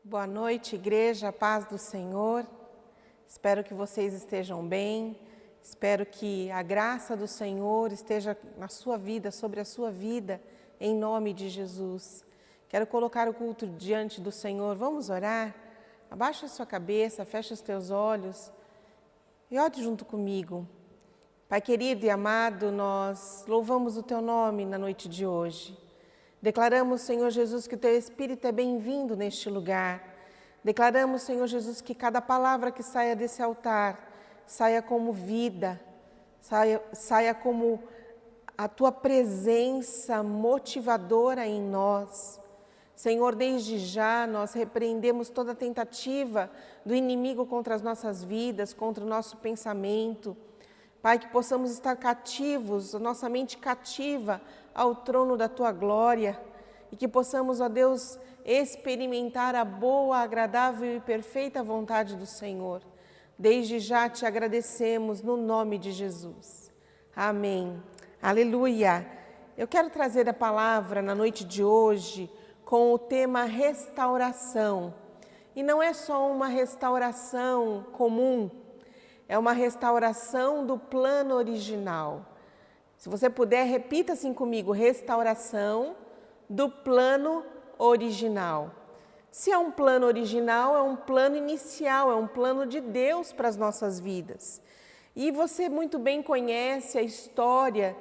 Boa noite, igreja, paz do Senhor. Espero que vocês estejam bem. Espero que a graça do Senhor esteja na sua vida, sobre a sua vida, em nome de Jesus. Quero colocar o culto diante do Senhor. Vamos orar? Abaixa a sua cabeça, fecha os teus olhos e ore junto comigo. Pai querido e amado, nós louvamos o Teu nome na noite de hoje. Declaramos, Senhor Jesus, que o Teu Espírito é bem-vindo neste lugar. Declaramos, Senhor Jesus, que cada palavra que saia desse altar saia como vida, saia como a Tua presença motivadora em nós. Senhor, desde já nós repreendemos toda tentativa do inimigo contra as nossas vidas, contra o nosso pensamento. Pai, que possamos estar cativos, a nossa mente cativa ao trono da Tua glória e que possamos, ó Deus, experimentar a boa, agradável e perfeita vontade do Senhor. Desde já te agradecemos no nome de Jesus. Amém. Aleluia. Eu quero trazer a palavra na noite de hoje com o tema restauração. E não é só uma restauração comum, é uma restauração do plano original. Se você puder, repita assim comigo: restauração do plano original. Se é um plano original, é um plano inicial, é um plano de Deus para as nossas vidas. E você muito bem conhece a história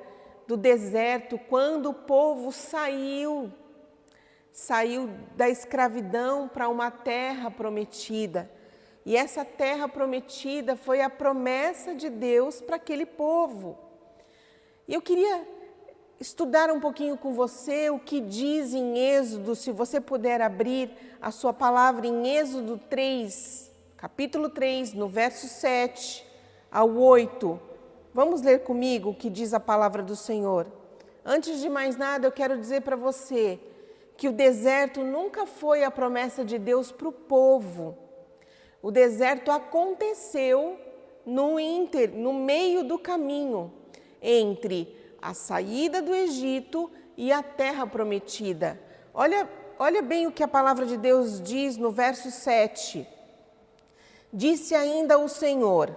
do deserto, quando o povo saiu da escravidão para uma terra prometida. E essa terra prometida foi a promessa de Deus para aquele povo. E eu queria estudar um pouquinho com você o que diz em Êxodo, se você puder abrir a sua palavra em Êxodo 3, capítulo 3, no verso 7 ao 8. Vamos ler comigo o que diz a palavra do Senhor. Antes de mais nada, eu quero dizer para você que o deserto nunca foi a promessa de Deus para o povo. O deserto aconteceu no meio do caminho entre a saída do Egito e a terra prometida. Olha bem o que a palavra de Deus diz no verso 7. Disse ainda o Senhor: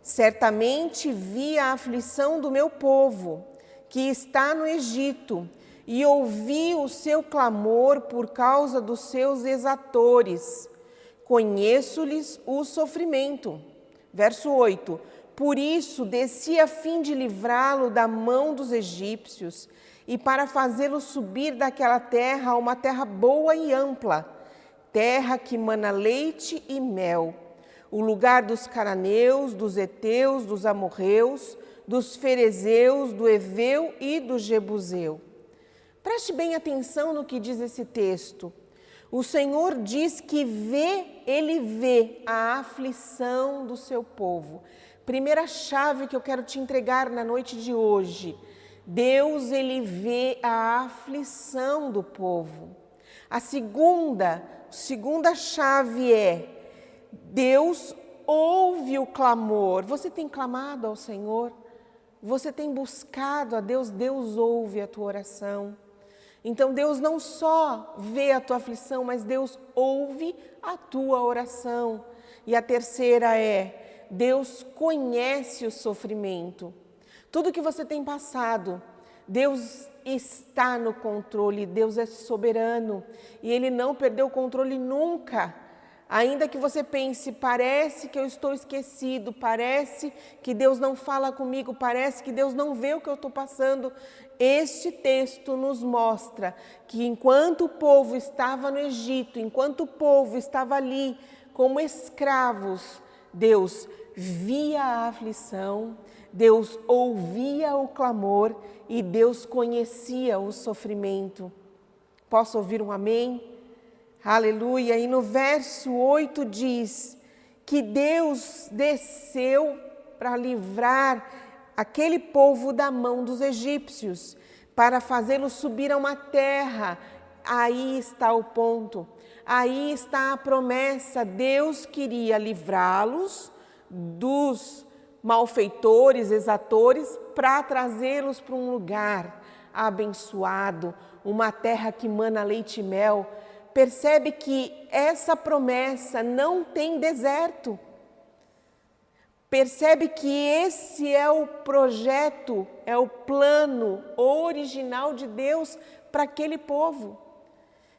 certamente vi a aflição do meu povo, que está no Egito, e ouvi o seu clamor por causa dos seus exatores. Conheço-lhes o sofrimento. Verso 8. Por isso desci a fim de livrá-lo da mão dos egípcios e para fazê-lo subir daquela terra a uma terra boa e ampla, terra que mana leite e mel, o lugar dos cananeus, dos heteus, dos amorreus, dos ferezeus, do heveu e do jebuseu. Preste bem atenção no que diz esse texto. O Senhor diz que Ele vê a aflição do seu povo. Primeira chave que eu quero te entregar na noite de hoje. Deus, Ele vê a aflição do povo. A segunda chave é: Deus ouve o clamor. Você tem clamado ao Senhor? Você tem buscado a Deus? Deus ouve a tua oração. Então Deus não só vê a tua aflição, mas Deus ouve a tua oração. E a terceira é: Deus conhece o sofrimento. Tudo que você tem passado, Deus está no controle, Deus é soberano e Ele não perdeu o controle nunca. Ainda que você pense: parece que eu estou esquecido, parece que Deus não fala comigo, parece que Deus não vê o que eu estou passando. Este texto nos mostra que enquanto o povo estava no Egito, enquanto o povo estava ali como escravos, Deus via a aflição, Deus ouvia o clamor e Deus conhecia o sofrimento. Posso ouvir um amém? Aleluia! E no verso 8 diz que Deus desceu para livrar aquele povo da mão dos egípcios, para fazê-los subir a uma terra. Aí está o ponto, aí está a promessa. Deus queria livrá-los dos malfeitores, exatores, para trazê-los para um lugar abençoado, uma terra que mana leite e mel, percebe que essa promessa não tem deserto. Percebe que esse é o projeto, é o plano original de Deus para aquele povo.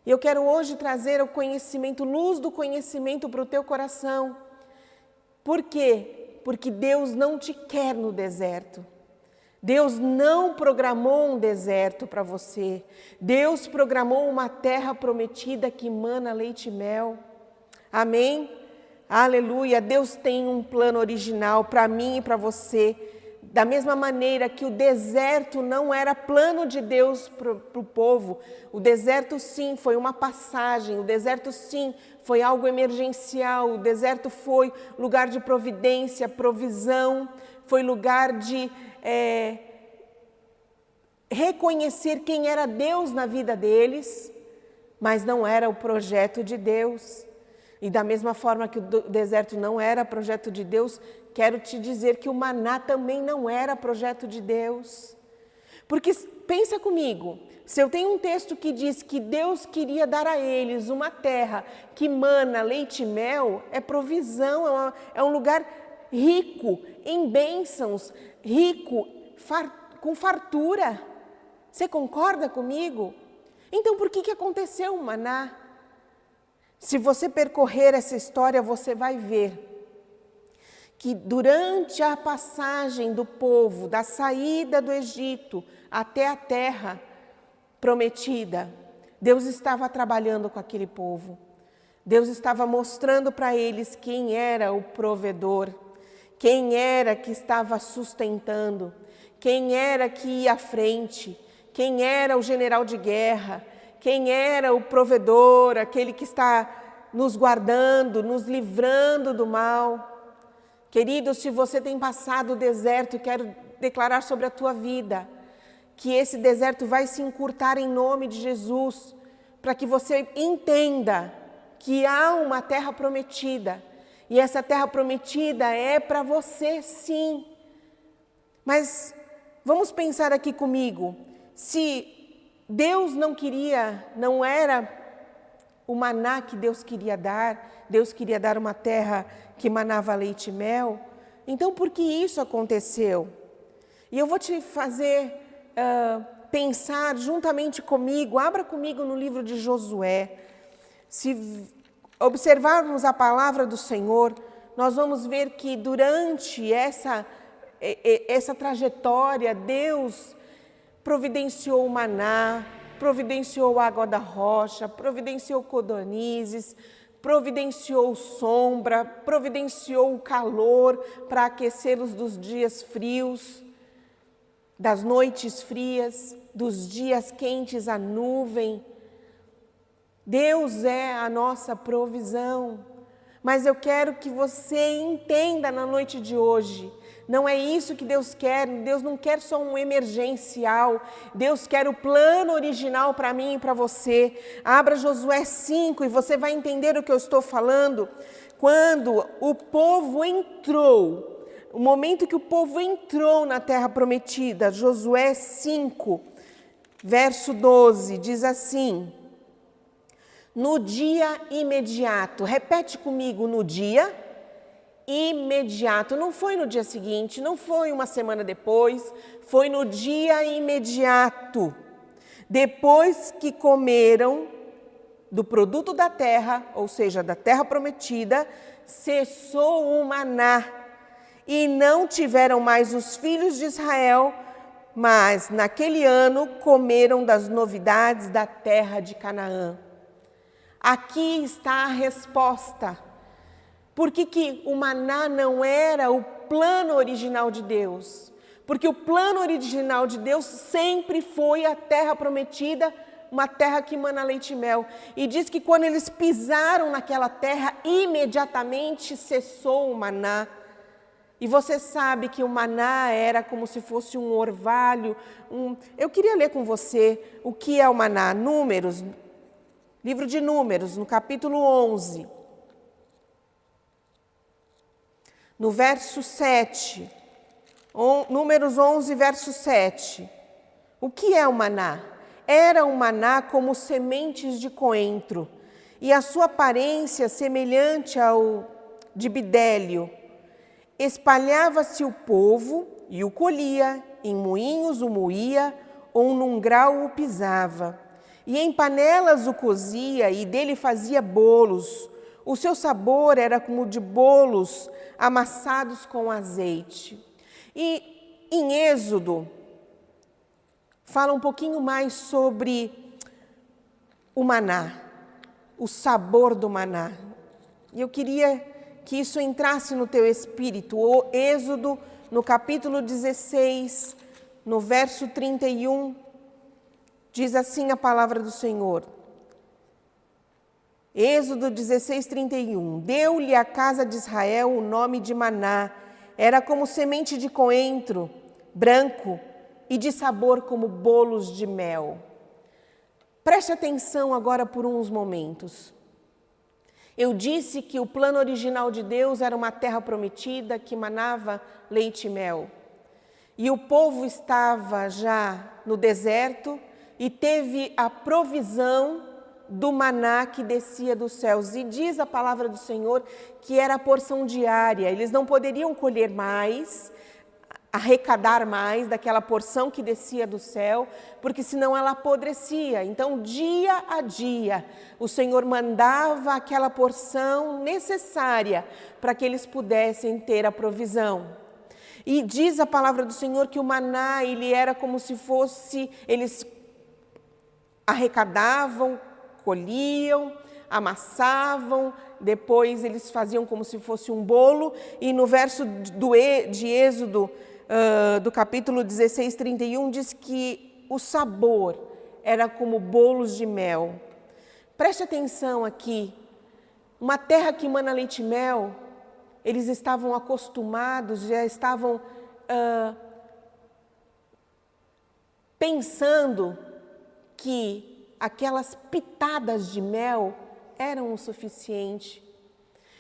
E eu quero hoje trazer o conhecimento, luz do conhecimento para o teu coração. Por quê? Porque Deus não te quer no deserto. Deus não programou um deserto para você. Deus programou uma terra prometida que emana leite e mel. Amém? Aleluia! Deus tem um plano original para mim e para você. Da mesma maneira que o deserto não era plano de Deus para o povo. O deserto sim foi uma passagem, o deserto sim foi algo emergencial. O deserto foi lugar de providência, provisão, foi lugar de reconhecer quem era Deus na vida deles, mas não era o projeto de Deus. E da mesma forma que o deserto não era projeto de Deus, quero te dizer que o maná também não era projeto de Deus. Porque pensa comigo, se eu tenho um texto que diz que Deus queria dar a eles uma terra que mana leite e mel, é provisão, é um lugar rico em bênçãos, rico com fartura. Você concorda comigo? Então por que aconteceu o maná? Se você percorrer essa história, você vai ver que durante a passagem do povo, da saída do Egito até a terra prometida, Deus estava trabalhando com aquele povo. Deus estava mostrando para eles quem era o provedor, quem era que estava sustentando, quem era que ia à frente, quem era o general de guerra, quem era o provedor, aquele que está nos guardando, nos livrando do mal. Querido, se você tem passado o deserto, quero declarar sobre a tua vida que esse deserto vai se encurtar em nome de Jesus, para que você entenda que há uma terra prometida, e essa terra prometida é para você sim. Mas vamos pensar aqui comigo, se Deus não era o maná que Deus queria dar uma terra que manava leite e mel, então por que isso aconteceu? E eu vou te fazer pensar juntamente comigo, abra comigo no livro de Josué. Se observarmos a palavra do Senhor, nós vamos ver que durante essa trajetória, Deus providenciou o maná, providenciou a água da rocha, providenciou codornizes, providenciou sombra, providenciou o calor para aquecê-los dos dias frios, das noites frias, dos dias quentes, a nuvem. Deus é a nossa provisão, mas eu quero que você entenda na noite de hoje, não é isso que Deus quer. Deus não quer só um emergencial, Deus quer o plano original para mim e para você. Abra Josué 5 e você vai entender o que eu estou falando. Quando o povo entrou, o momento que o povo entrou na terra prometida, Josué 5, verso 12, diz assim: no dia imediato, repete comigo, no dia imediato, não foi no dia seguinte, não foi uma semana depois, foi no dia imediato. Depois que comeram do produto da terra, ou seja, da terra prometida, cessou o maná e não tiveram mais os filhos de Israel, mas naquele ano comeram das novidades da terra de Canaã. Aqui está a resposta. Por que o maná não era o plano original de Deus? Porque o plano original de Deus sempre foi a terra prometida, uma terra que emana leite e mel. E diz que quando eles pisaram naquela terra, imediatamente cessou o maná. E você sabe que o maná era como se fosse um orvalho. Eu queria ler com você o que é o maná. Números, livro de Números, no capítulo 11. No verso 7, Números 11, verso 7. O que é o maná? Era um maná como sementes de coentro, e a sua aparência semelhante ao de bidélio. Espalhava-se o povo e o colhia, em moinhos o moía, ou num grau o pisava. E em panelas o cozia, e dele fazia bolos. O seu sabor era como de bolos amassados com azeite. E em Êxodo, fala um pouquinho mais sobre o maná, o sabor do maná. E eu queria que isso entrasse no teu espírito. O Êxodo, no capítulo 16, no verso 31, diz assim a palavra do Senhor. Êxodo 16, 31. Deu-lhe a casa de Israel o nome de maná. Era como semente de coentro, branco e de sabor como bolos de mel. Preste atenção agora por uns momentos. Eu disse que o plano original de Deus era uma terra prometida que manava leite e mel. E o povo estava já no deserto e teve a provisão do maná que descia dos céus. E diz a palavra do Senhor que era a porção diária. Eles não poderiam colher mais, arrecadar mais daquela porção que descia do céu, porque senão ela apodrecia. Então, dia a dia, o Senhor mandava aquela porção necessária para que eles pudessem ter a provisão. E diz a palavra do Senhor que o maná, ele era como se fosse, eles arrecadavam, colhiam, amassavam, depois eles faziam como se fosse um bolo, e no verso de Êxodo, do capítulo 16, 31, diz que o sabor era como bolos de mel. Preste atenção aqui, uma terra que mana leite e mel, eles estavam acostumados, já estavam pensando que aquelas pitadas de mel eram o suficiente.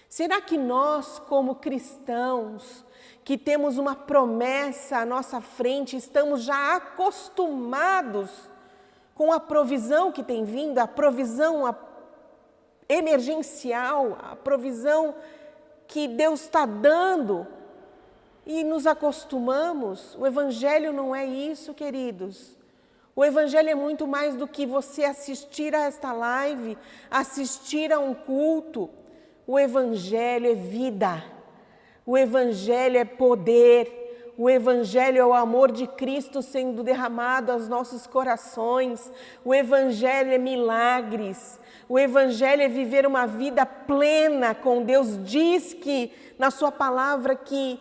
Será que nós, como cristãos, que temos uma promessa à nossa frente, estamos já acostumados com a provisão que tem vindo, a provisão emergencial, a provisão que Deus está dando, e nos acostumamos? O Evangelho não é isso, queridos. O Evangelho é muito mais do que você assistir a esta live, assistir a um culto. O Evangelho é vida, o Evangelho é poder, o Evangelho é o amor de Cristo sendo derramado aos nossos corações, o Evangelho é milagres, o Evangelho é viver uma vida plena com Deus. Diz que na sua palavra que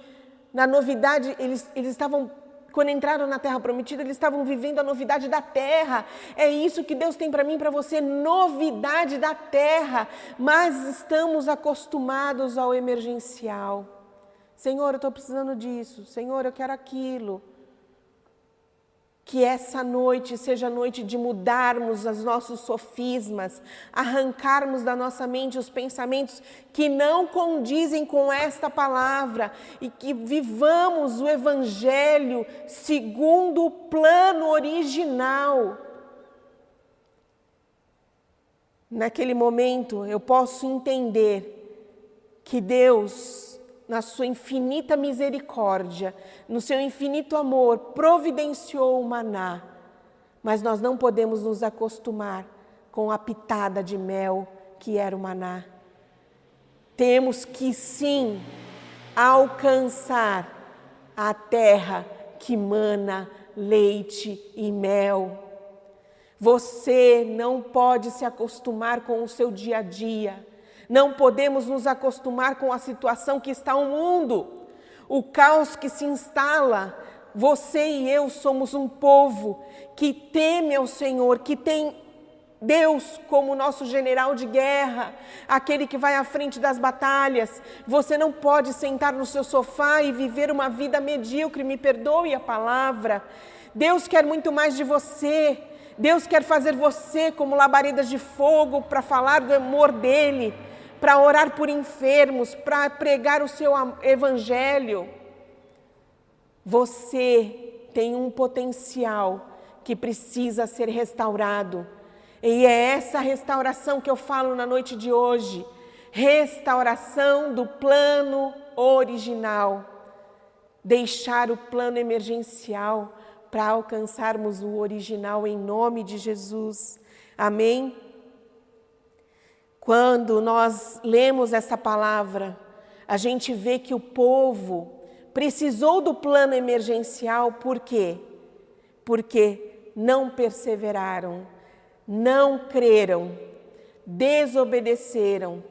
na novidade, eles estavam, quando entraram na terra prometida, eles estavam vivendo a novidade da terra. É isso que Deus tem para mim e para você, novidade da terra. Mas estamos acostumados ao emergencial. Senhor, eu estou precisando disso. Senhor, eu quero aquilo. Que essa noite seja a noite de mudarmos os nossos sofismas, arrancarmos da nossa mente os pensamentos que não condizem com esta palavra e que vivamos o Evangelho segundo o plano original. Naquele momento eu posso entender que Deus, na sua infinita misericórdia, no seu infinito amor, providenciou o maná. Mas nós não podemos nos acostumar com a pitada de mel que era o maná. Temos que sim alcançar a terra que mana leite e mel. Você não pode se acostumar com o seu dia a dia. Não podemos nos acostumar com a situação que está o mundo, o caos que se instala. Você e eu somos um povo que teme ao Senhor, que tem Deus como nosso general de guerra, aquele que vai à frente das batalhas. Você não pode sentar no seu sofá e viver uma vida medíocre, me perdoe a palavra. Deus quer muito mais de você. Deus quer fazer você como labaredas de fogo para falar do amor dEle, para orar por enfermos, para pregar o seu evangelho. Você tem um potencial que precisa ser restaurado. E é essa restauração que eu falo na noite de hoje. Restauração do plano original. Deixar o plano emergencial para alcançarmos o original em nome de Jesus. Amém? Quando nós lemos essa palavra, a gente vê que o povo precisou do plano emergencial, por quê? Porque não perseveraram, não creram, desobedeceram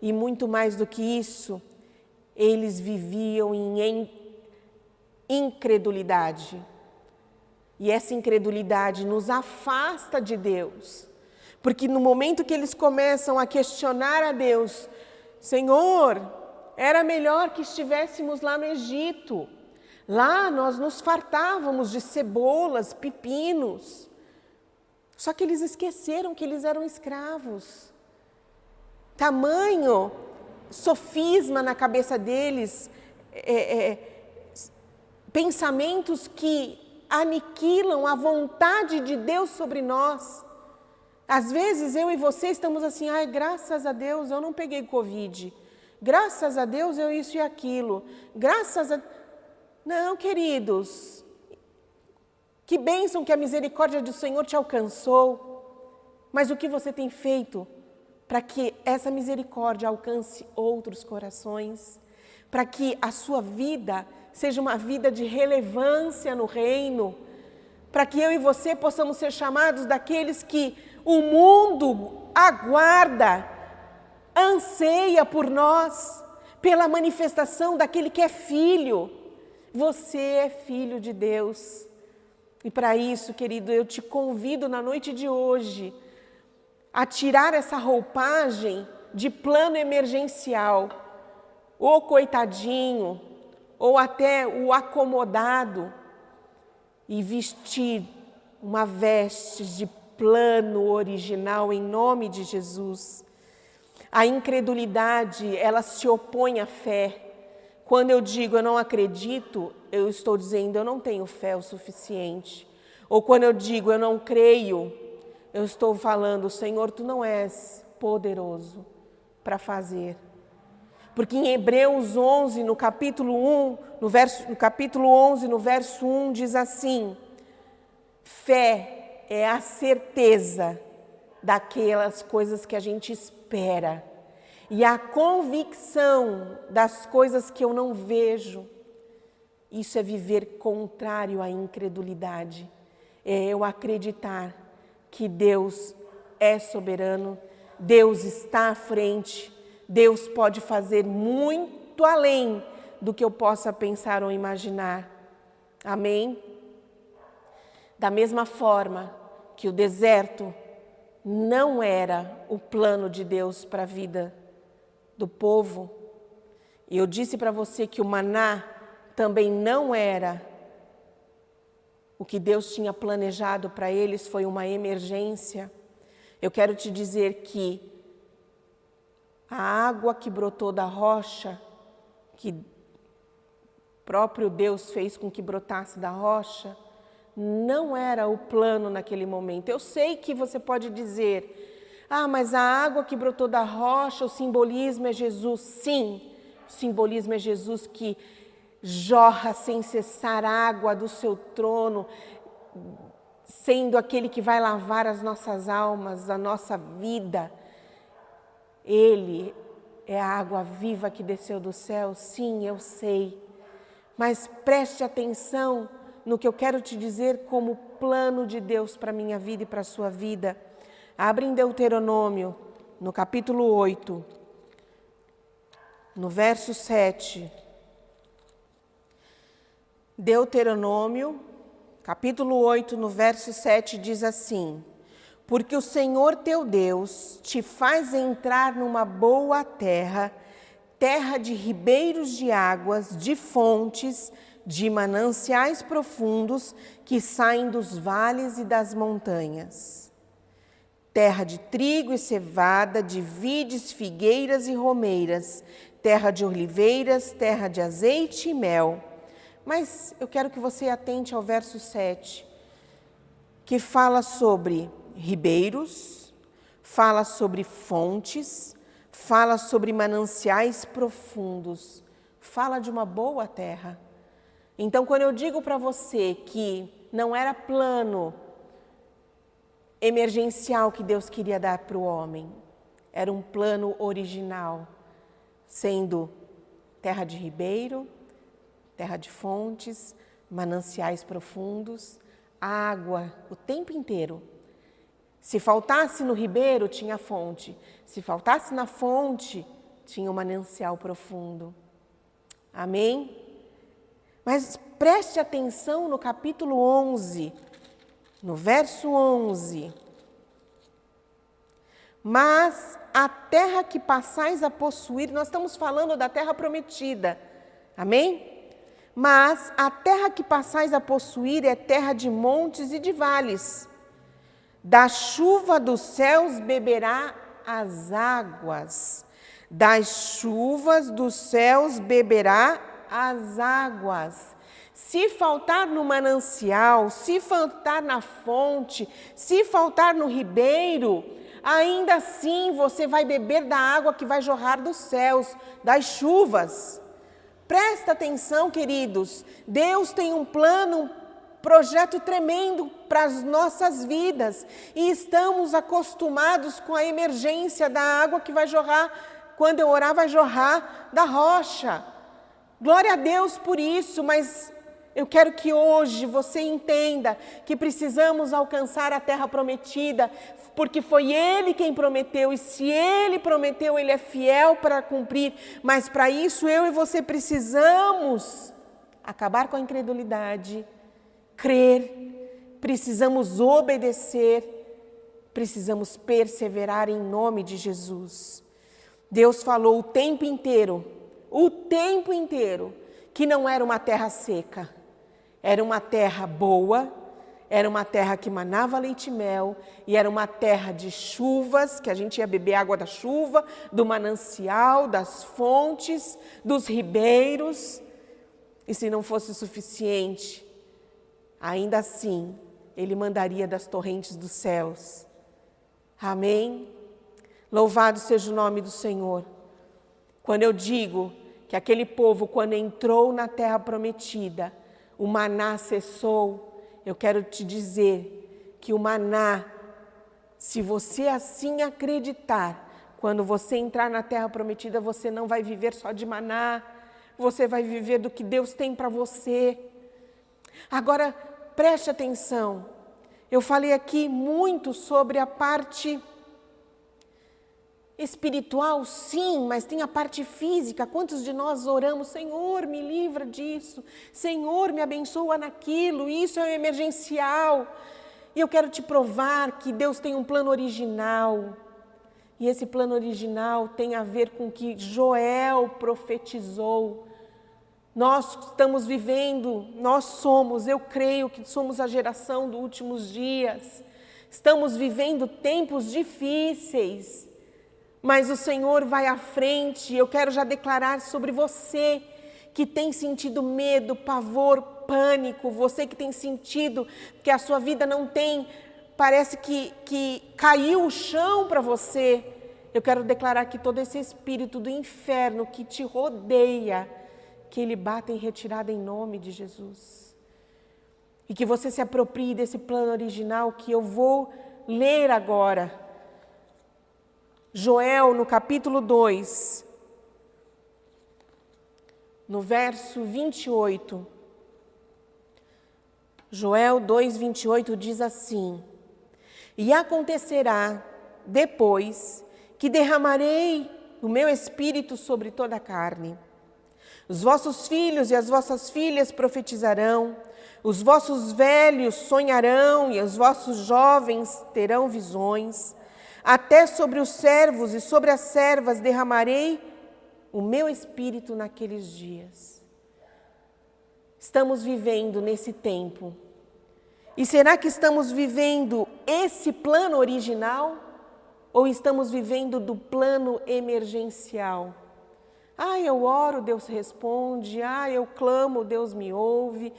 e muito mais do que isso, eles viviam em incredulidade. E essa incredulidade nos afasta de Deus, porque no momento que eles começam a questionar a Deus, Senhor, era melhor que estivéssemos lá no Egito, lá nós nos fartávamos de cebolas, pepinos, só que eles esqueceram que eles eram escravos. Tamanho sofisma na cabeça deles, pensamentos que aniquilam a vontade de Deus sobre nós. Às vezes eu e você estamos assim, ai, graças a Deus eu não peguei Covid, graças a Deus eu isso e aquilo, graças a... Não, queridos, que bênção que a misericórdia do Senhor te alcançou, mas o que você tem feito para que essa misericórdia alcance outros corações, para que a sua vida seja uma vida de relevância no reino, para que eu e você possamos ser chamados daqueles que o mundo aguarda, anseia por nós, pela manifestação daquele que é filho. Você é filho de Deus. E para isso, querido, eu te convido na noite de hoje a tirar essa roupagem de plano emergencial, ou coitadinho, ou até o acomodado, e vestir uma veste de plano original em nome de Jesus. A incredulidade, ela se opõe à fé. Quando eu digo eu não acredito, eu estou dizendo eu não tenho fé o suficiente. Ou quando eu digo eu não creio, eu estou falando, Senhor, Tu não és poderoso para fazer. Porque em Hebreus 11, no capítulo 11, no verso 1, diz assim, fé é a certeza daquelas coisas que a gente espera e a convicção das coisas que eu não vejo. Isso é viver contrário à incredulidade. É eu acreditar que Deus é soberano, Deus está à frente, Deus pode fazer muito além do que eu possa pensar ou imaginar. Amém? Da mesma forma que o deserto não era o plano de Deus para a vida do povo, e eu disse para você que o maná também não era o que Deus tinha planejado para eles, foi uma emergência. Eu quero te dizer que a água que brotou da rocha, que próprio Deus fez com que brotasse da rocha, não era o plano naquele momento. Eu sei que você pode dizer, mas a água que brotou da rocha, o simbolismo é Jesus. Sim, o simbolismo é Jesus que jorra sem cessar água do seu trono, sendo aquele que vai lavar as nossas almas, a nossa vida. Ele é a água viva que desceu do céu, sim, eu sei. Mas preste atenção no que eu quero te dizer como plano de Deus para a minha vida e para a sua vida. Abre em Deuteronômio, no capítulo 8, no verso 7. Deuteronômio, capítulo 8, no verso 7, diz assim: porque o Senhor teu Deus te faz entrar numa boa terra, terra de ribeiros de águas, de fontes, de mananciais profundos que saem dos vales e das montanhas. Terra de trigo e cevada, de vides, figueiras e romeiras, terra de oliveiras, terra de azeite e mel. Mas eu quero que você atente ao verso 7, que fala sobre ribeiros, fala sobre fontes, fala sobre mananciais profundos, fala de uma boa terra. Então, quando eu digo para você que não era plano emergencial que Deus queria dar para o homem, era um plano original, sendo terra de ribeiro, terra de fontes, mananciais profundos, água o tempo inteiro. Se faltasse no ribeiro, tinha fonte. Se faltasse na fonte, tinha um manancial profundo. Amém? Mas preste atenção no capítulo 11, no verso 11. Mas a terra que passais a possuir, nós estamos falando da terra prometida. Amém? Mas a terra que passais a possuir é terra de montes e de vales. Da chuva dos céus beberá as águas. Das chuvas dos céus beberá as águas. Se faltar no manancial, se faltar na fonte, se faltar no ribeiro, ainda assim você vai beber da água que vai jorrar dos céus, das chuvas. Presta atenção, queridos, Deus tem um plano, um projeto tremendo para as nossas vidas e estamos acostumados com a emergência da água que vai jorrar, quando eu orar vai jorrar da rocha. Glória a Deus por isso, mas eu quero que hoje você entenda que precisamos alcançar a terra prometida, porque foi Ele quem prometeu, e se Ele prometeu, Ele é fiel para cumprir. Mas para isso eu e você precisamos acabar com a incredulidade, crer, precisamos obedecer, precisamos perseverar em nome de Jesus. Deus falou o tempo inteiro, que não era uma terra seca. Era uma terra boa, era uma terra que manava leite e mel, e era uma terra de chuvas, que a gente ia beber água da chuva, do manancial, das fontes, dos ribeiros. E se não fosse o suficiente, ainda assim, Ele mandaria das torrentes dos céus. Amém? Louvado seja o nome do Senhor. Quando eu digo que aquele povo, quando entrou na terra prometida, o maná cessou, eu quero te dizer que o maná, se você assim acreditar, quando você entrar na terra prometida, você não vai viver só de maná, você vai viver do que Deus tem para você. Agora, preste atenção, eu falei aqui muito sobre a parte espiritual, sim, mas tem a parte física. Quantos de nós oramos, Senhor, me livra disso, Senhor, me abençoa naquilo, isso é emergencial. E eu quero te provar que Deus tem um plano original. E esse plano original tem a ver com o que Joel profetizou. Nós estamos vivendo, eu creio que somos a geração dos últimos dias. Estamos vivendo tempos difíceis. Mas o Senhor vai à frente. Eu quero já declarar sobre você que tem sentido medo, pavor, pânico, você que tem sentido que a sua vida não tem, parece que caiu o chão para você. Eu quero declarar que todo esse espírito do inferno que te rodeia, que ele bata em retirada em nome de Jesus. E que você se aproprie desse plano original que eu vou ler agora. Joel, no capítulo 2, no verso 28. Joel 2, 28 diz assim: E acontecerá depois que derramarei o meu espírito sobre toda a carne. Os vossos filhos e as vossas filhas profetizarão, os vossos velhos sonharão e os vossos jovens terão visões. Até sobre os servos e sobre as servas derramarei o meu espírito naqueles dias. Estamos vivendo nesse tempo. E será que estamos vivendo esse plano original? Ou estamos vivendo do plano emergencial? Eu oro, Deus responde. Eu clamo, Deus me ouve.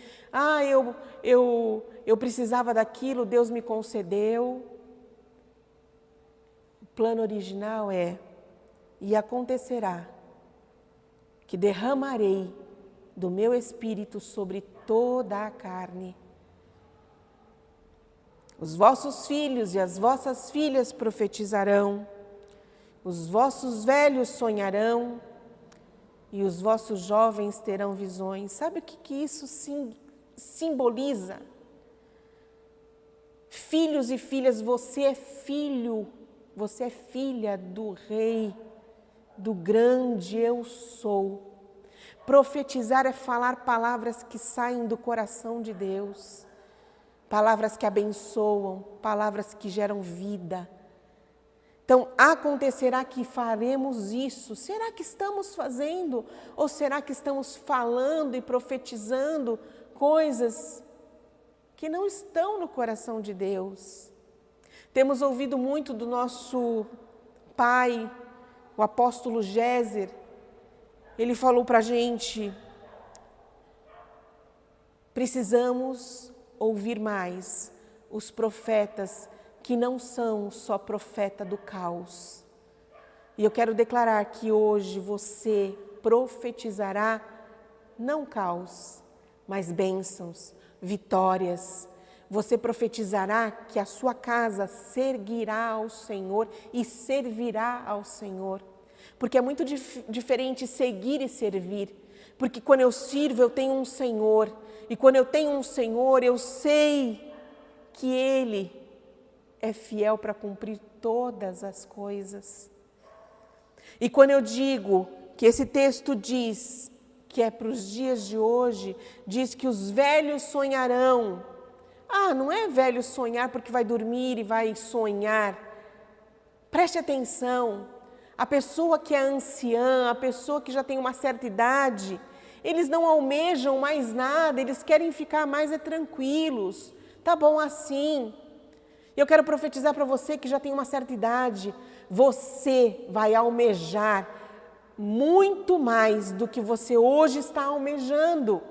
Eu precisava daquilo, Deus me concedeu. plano original é: e acontecerá que derramarei do meu Espírito sobre toda a carne. Os vossos filhos e as vossas filhas profetizarão, os vossos velhos sonharão e os vossos jovens terão visões. Sabe o que isso simboliza? Filhos e filhas, você é filho, você é filha do Rei, do grande eu sou. Profetizar é falar palavras que saem do coração de Deus, palavras que abençoam, palavras que geram vida. Então, acontecerá que faremos isso. Será que estamos fazendo? Ou será que estamos falando e profetizando coisas que não estão no coração de Deus? Temos ouvido muito do nosso pai, o apóstolo Géser. Ele falou para a gente: precisamos ouvir mais os profetas que não são só profeta do caos. E eu quero declarar que hoje você profetizará não caos, mas bênçãos, vitórias. Você profetizará que a sua casa seguirá ao Senhor e servirá ao Senhor. Porque é muito diferente seguir e servir. Porque quando eu sirvo, eu tenho um Senhor. E quando eu tenho um Senhor, eu sei que Ele é fiel para cumprir todas as coisas. E quando eu digo que esse texto diz que é para os dias de hoje, diz que os velhos sonharão. Não é velho sonhar porque vai dormir e vai sonhar. Preste atenção. A pessoa que é anciã, a pessoa que já tem uma certa idade, eles não almejam mais nada, eles querem ficar mais tranquilos. Tá bom assim. Eu quero profetizar para você que já tem uma certa idade, você vai almejar muito mais do que você hoje está almejando.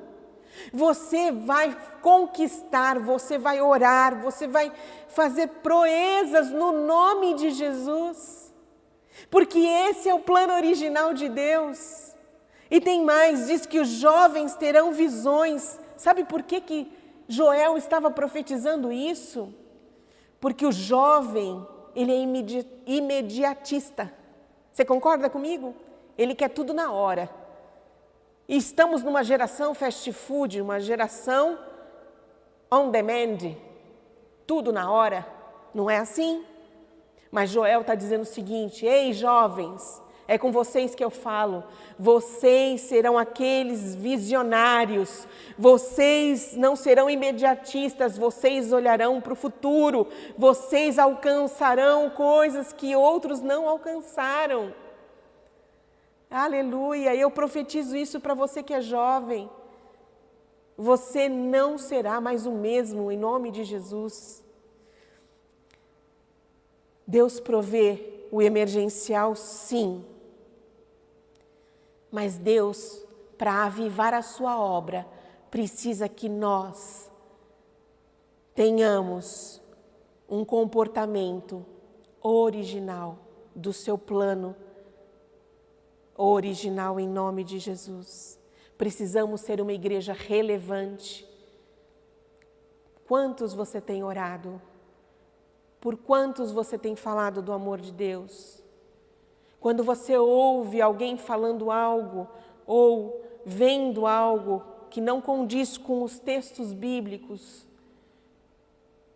Você vai conquistar, você vai orar, você vai fazer proezas no nome de Jesus. Porque esse é o plano original de Deus. E tem mais, diz que os jovens terão visões. Sabe por que Joel estava profetizando isso? Porque o jovem, ele é imediatista. Você concorda comigo? Ele quer tudo na hora. E estamos numa geração fast food, uma geração on demand. Tudo na hora. Não é assim? Mas Joel está dizendo o seguinte: ei, jovens, é com vocês que eu falo. Vocês serão aqueles visionários. Vocês não serão imediatistas. Vocês olharão para o futuro. Vocês alcançarão coisas que outros não alcançaram. Aleluia! Eu profetizo isso para você que é jovem. Você não será mais o mesmo, em nome de Jesus. Deus provê o emergencial, sim. Mas Deus, para avivar a sua obra, precisa que nós tenhamos um comportamento original do seu plano original em nome de Jesus. Precisamos ser uma igreja relevante. Quantos você tem orado? Por quantos você tem falado do amor de Deus? Quando você ouve alguém falando algo ou vendo algo que não condiz com os textos bíblicos,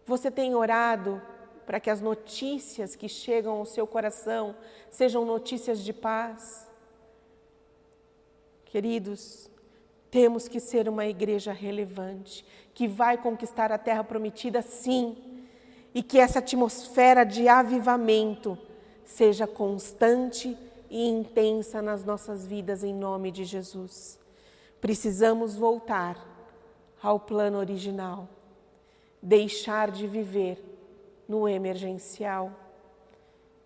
você tem orado para que as notícias que chegam ao seu coração sejam notícias de paz? Queridos, temos que ser uma igreja relevante, que vai conquistar a terra prometida, sim, e que essa atmosfera de avivamento seja constante e intensa nas nossas vidas, em nome de Jesus. Precisamos voltar ao plano original, deixar de viver no emergencial.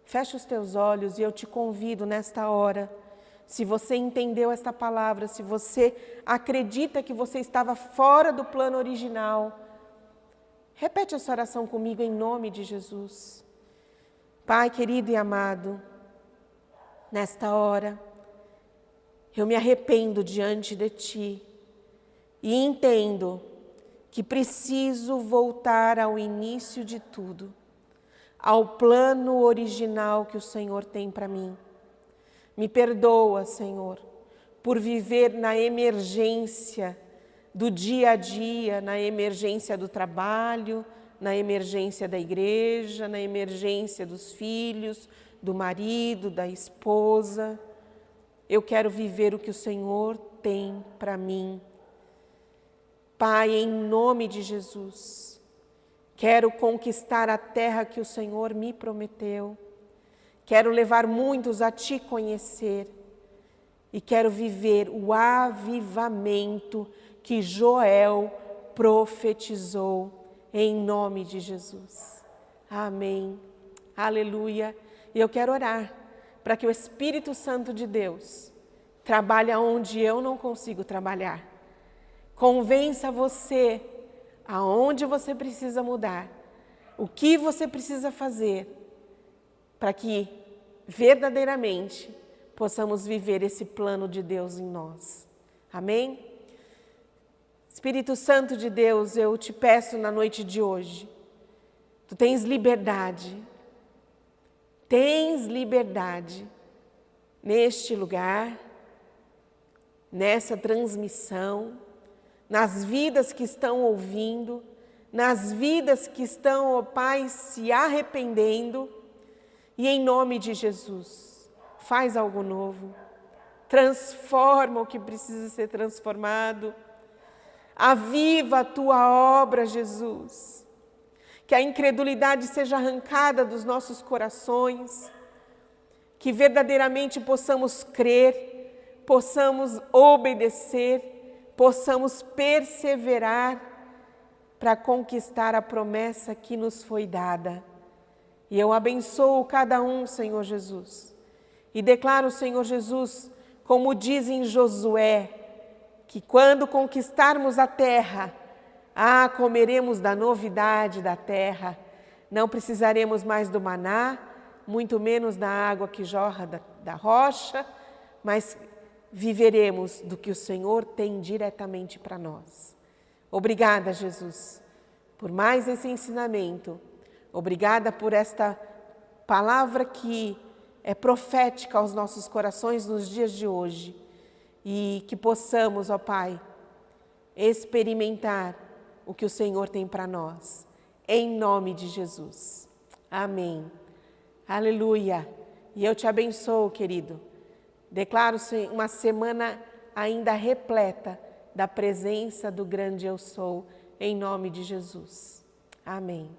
Feche os teus olhos e eu te convido nesta hora, se você entendeu esta palavra, se você acredita que você estava fora do plano original, repete essa oração comigo em nome de Jesus. Pai querido e amado, nesta hora, eu me arrependo diante de Ti e entendo que preciso voltar ao início de tudo, ao plano original que o Senhor tem para mim. Me perdoa, Senhor, por viver na emergência do dia a dia, na emergência do trabalho, na emergência da igreja, na emergência dos filhos, do marido, da esposa. Eu quero viver o que o Senhor tem para mim. Pai, em nome de Jesus, quero conquistar a terra que o Senhor me prometeu. Quero levar muitos a Te conhecer e quero viver o avivamento que Joel profetizou em nome de Jesus. Amém. Aleluia. E eu quero orar para que o Espírito Santo de Deus trabalhe onde eu não consigo trabalhar. Convença você aonde você precisa mudar, o que você precisa fazer para que verdadeiramente possamos viver esse plano de Deus em nós. Amém? Espírito Santo de Deus, eu te peço na noite de hoje, tu tens liberdade neste lugar, nessa transmissão, nas vidas que estão ouvindo, nas vidas que estão, ó Pai, se arrependendo, e em nome de Jesus, faz algo novo, transforma o que precisa ser transformado, aviva a Tua obra, Jesus, que a incredulidade seja arrancada dos nossos corações, que verdadeiramente possamos crer, possamos obedecer, possamos perseverar para conquistar a promessa que nos foi dada. E eu abençoo cada um, Senhor Jesus, e declaro, Senhor Jesus, como diz em Josué, que quando conquistarmos a terra, comeremos da novidade da terra, não precisaremos mais do maná, muito menos da água que jorra da rocha, mas viveremos do que o Senhor tem diretamente para nós. Obrigada, Jesus, por mais esse ensinamento. Obrigada por esta palavra que é profética aos nossos corações nos dias de hoje e que possamos, ó Pai, experimentar o que o Senhor tem para nós. Em nome de Jesus. Amém. Aleluia. E eu te abençoo, querido. Declaro uma semana ainda repleta da presença do grande Eu Sou, em nome de Jesus. Amém.